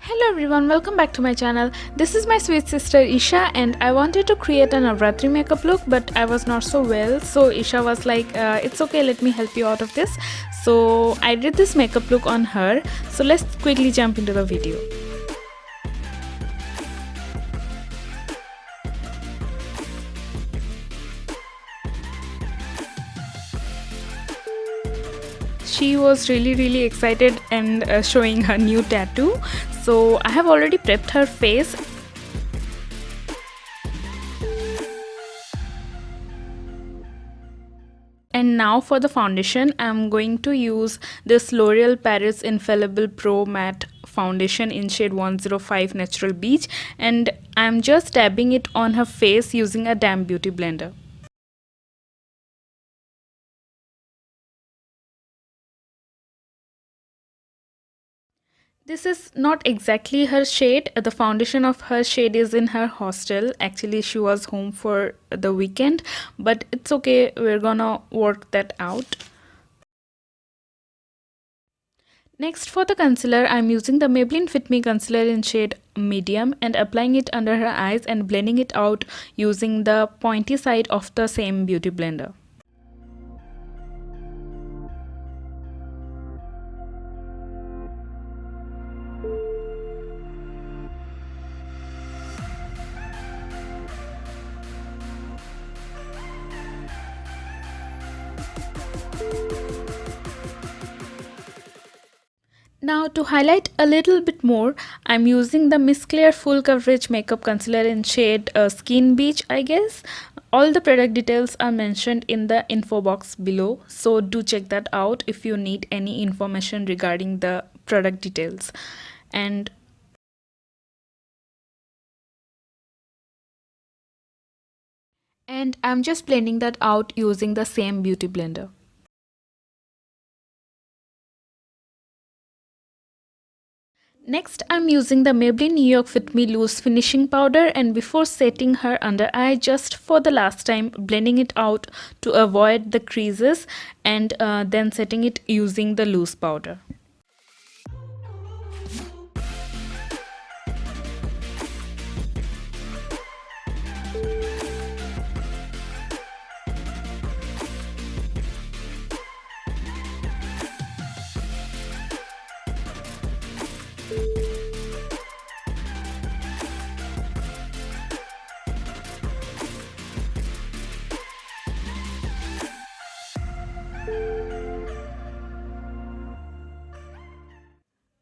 Hello everyone, welcome back to my channel. This is my sweet sister Isha and I wanted to create a Navratri makeup look but I was not so well, so Isha was like, it's okay, let me help you out of this. So I did this makeup look on her. So let's quickly jump into the video. She was really excited and showing her new tattoo. So I have already prepped her face. And now for the foundation, I'm going to use this L'Oreal Paris Infallible Pro Matte Foundation in shade 105 Natural Beige, and I'm just dabbing it on her face using a damp beauty blender. This is not exactly her shade. The foundation of her shade is in her hostel. Actually, she was home for the weekend, but it's okay. We're gonna work that out. Next, for the concealer, I'm using the Maybelline Fit Me concealer in shade medium and applying it under her eyes and blending it out using the pointy side of the same beauty blender. Now to highlight a little bit more, I'm using the Miss Claire Full Coverage Makeup Concealer in shade Skin Beach, I guess. All the product details are mentioned in the info box below, so do check that out if you need any information regarding the product details. And I'm just blending that out using the same beauty blender. Next, I'm using the Maybelline New York Fit Me Loose Finishing Powder, and before setting her under eye, just for the last time, blending it out to avoid the creases and then setting it using the loose powder.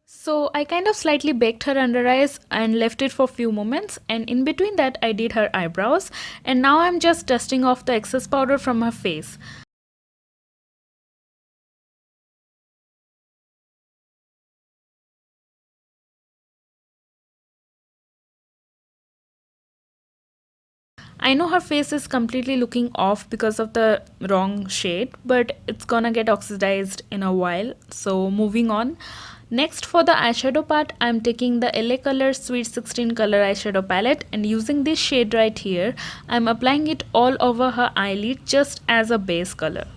So I kind of slightly baked her under eyes and left it for a few moments, and in between that I did her eyebrows, and now I'm just dusting off the excess powder from her face. I know her face is completely looking off because of the wrong shade, but it's gonna get oxidized in a while. So moving on. Next, for the eyeshadow part, I'm taking the L.A.Colors Sweet 16 color eyeshadow palette and using this shade right here, I'm applying it all over her eyelid just as a base color.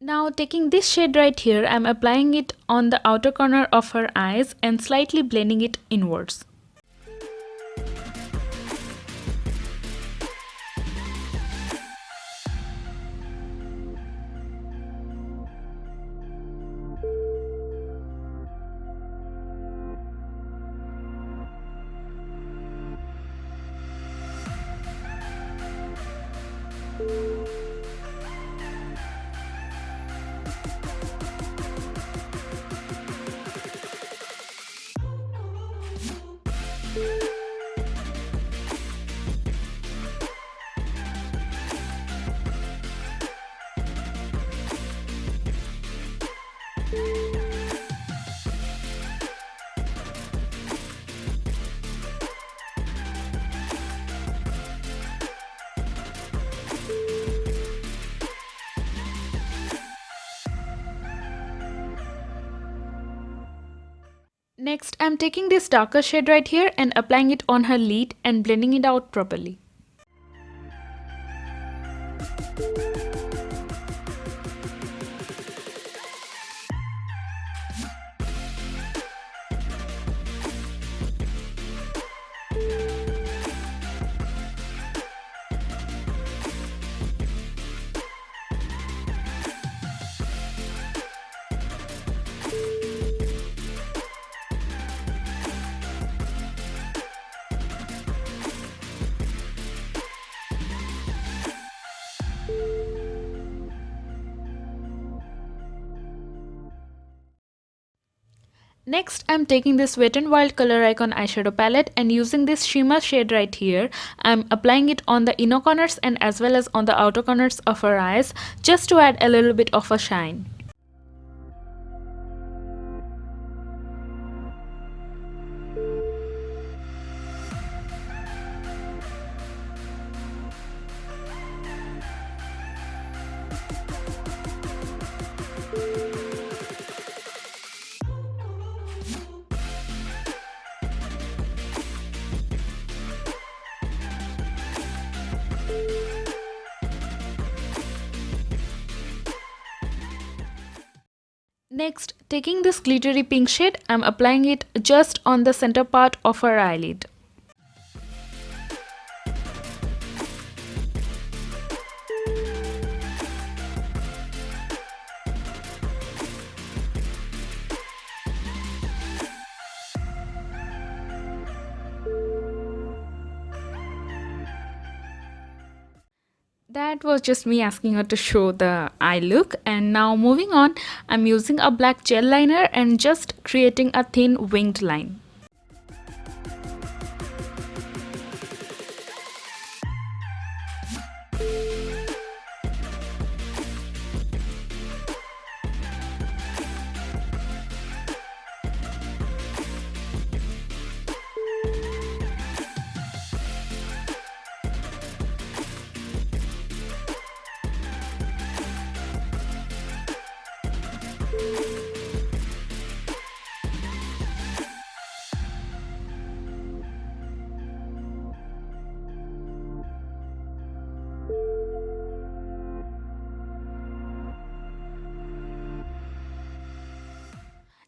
Now taking this shade right here, I'm applying it on the outer corner of her eyes and slightly blending it inwards. Next, I'm taking this darker shade right here and applying it on her lid and blending it out properly. Next, I'm taking this Wet n Wild Color Icon eyeshadow palette and using this shimmer shade right here, I'm applying it on the inner corners and as well as on the outer corners of her eyes just to add a little bit of a shine. Next, taking this glittery pink shade, I'm applying it just on the center part of her eyelid. That was just me asking her to show the eye look. And now moving on, I'm using a black gel liner and just creating a thin winged line.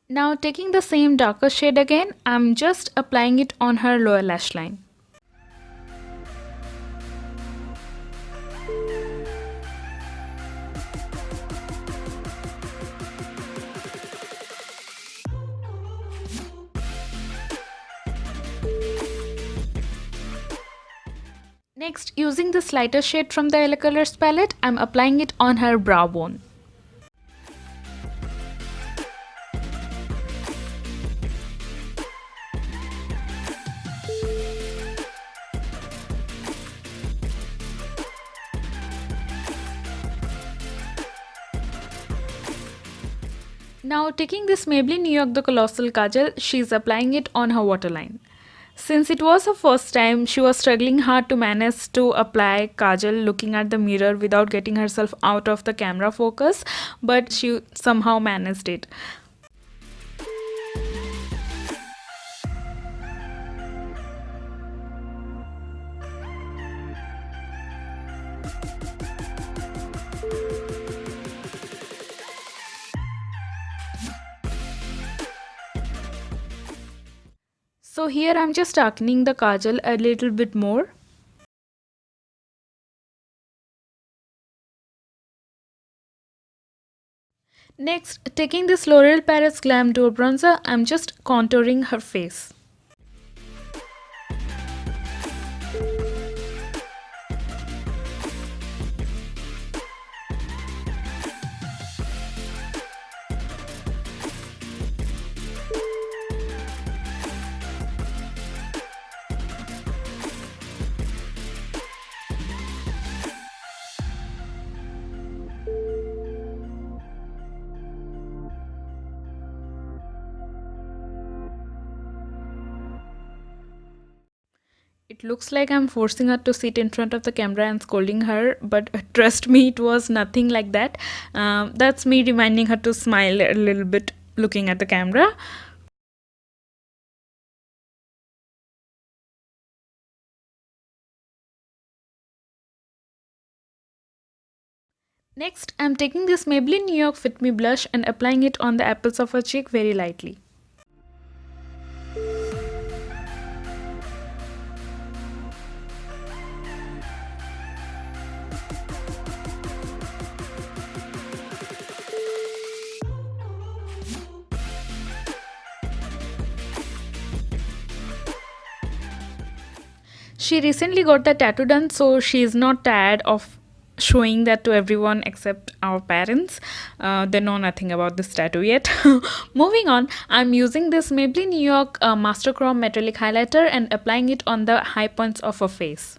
Now taking the same darker shade again, I'm just applying it on her lower lash line. Next, using this lighter shade from the L.A.Colors palette, I'm applying it on her brow bone. Now taking this Maybelline New York the Colossal Kajal, she's applying it on her waterline. Since it was her first time, she was struggling hard to manage to apply Kajal looking at the mirror without getting herself out of the camera focus, but she somehow managed it. So here I'm just darkening the kajal a little bit more. Next, taking this L'Oreal Paris Glam Duo Bronzer, I'm just contouring her face. It looks like I'm forcing her to sit in front of the camera and scolding her, but trust me, it was nothing like that. That's me reminding her to smile a little bit looking at the camera. Next, I'm taking this Maybelline New York Fit Me blush and applying it on the apples of her cheek very lightly. She recently got the tattoo done, so she's not tired of showing that to everyone except our parents. They know nothing about this tattoo yet. Moving on, I'm using this Maybelline New York Master Chrome Metallic Highlighter and applying it on the high points of her face.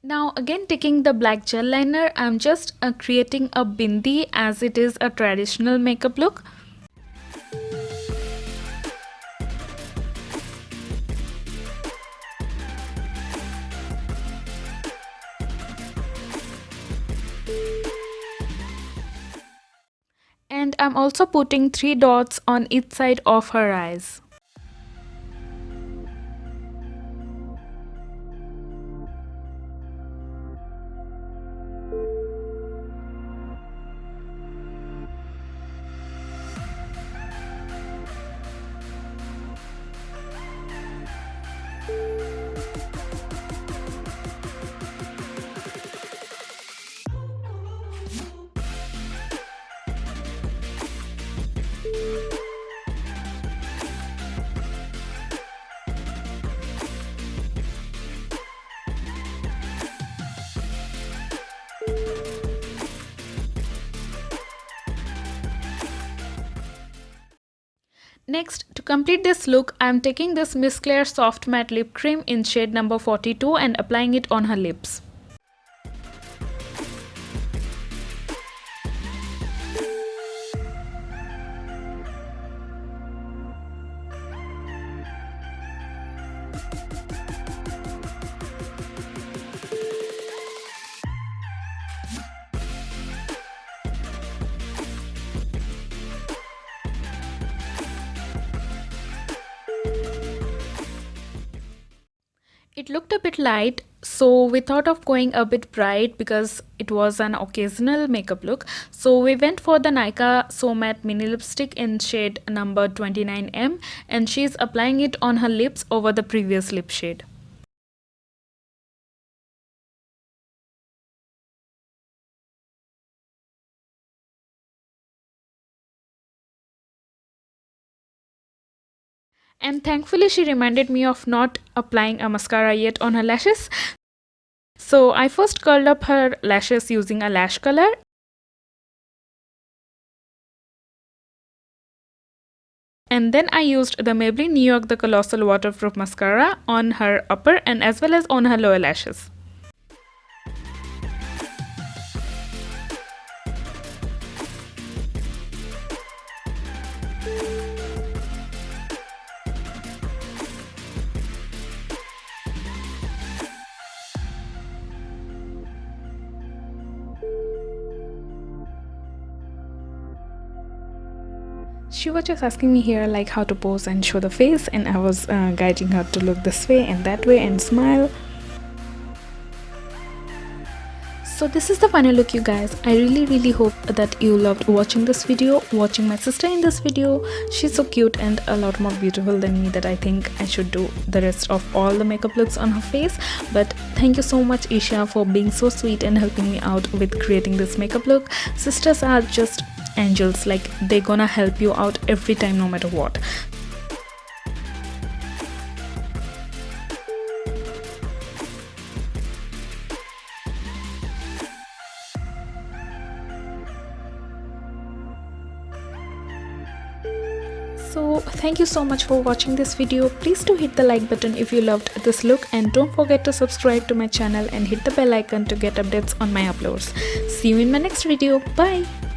Now again taking the black gel liner, I'm just creating a bindi as it is a traditional makeup look. And I'm also putting 3 dots on each side of her eyes. Next, to complete this look, I am taking this Miss Claire Soft Matte Lip Cream in shade number 42 and applying it on her lips. It looked a bit light, so we thought of going a bit bright because it was an occasional makeup look. So we went for the Nykaa So Matte Mini Lipstick in shade number 29M, and she's applying it on her lips over the previous lip shade. And thankfully she reminded me of not applying a mascara yet on her lashes. So I first curled up her lashes using a lash color. And then I used the Maybelline New York the Colossal Waterproof Mascara on her upper and as well as on her lower lashes. She was just asking me here like how to pose and show the face, and I was guiding her to look this way and that way and smile. So this is the final look, you guys. I really hope that you loved watching this video, watching my sister in this video. She's so cute and a lot more beautiful than me that I think I should do the rest of all the makeup looks on her face. But thank you so much, Isha, for being so sweet and helping me out with creating this makeup look. Sisters are just angels, like they're gonna help you out every time no matter what. So thank you so much for watching this video. Please do hit the like button if you loved this look, and don't forget to subscribe to my channel and hit the bell icon to get updates on my uploads. See you in my next video. Bye.